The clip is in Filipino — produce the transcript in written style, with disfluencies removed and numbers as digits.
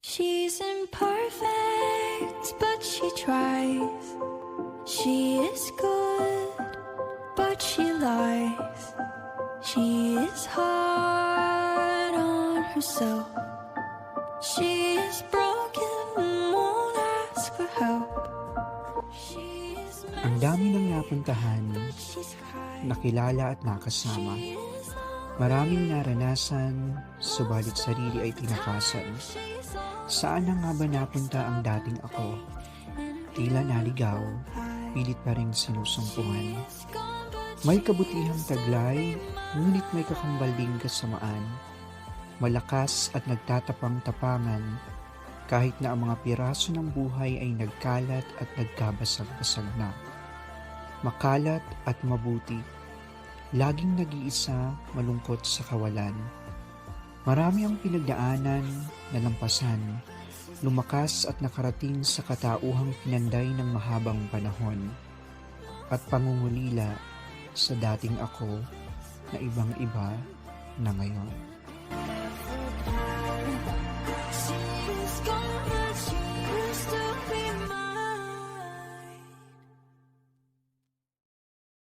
She's imperfect, but she tries. She is good, but she lies. She is hard on herself. She is broken, won't ask for help. She is Ang dami ng napuntahan, but she's kind. nakilala at nakasama. Maraming naranasan, subalit sarili ay tinakasan. Saan na nga ba napunta ang dating ako? Tila naligaw, pilit pa rin sinusumpungan. May kabutihang taglay, ngunit may kakambaling kasamaan. Malakas at nagtatapang-tapangan, kahit na ang mga piraso ng buhay ay nagkalat at nagkabasag-basag na. Makalat at mabuti, laging nag-iisa, malungkot sa kawalan. Marami ang pinagdaanan, nalampasan, lumakas at nakarating sa katauhang pinanday ng mahabang panahon at pangungulila sa dating ako na ibang-iba na ngayon. She is gone, but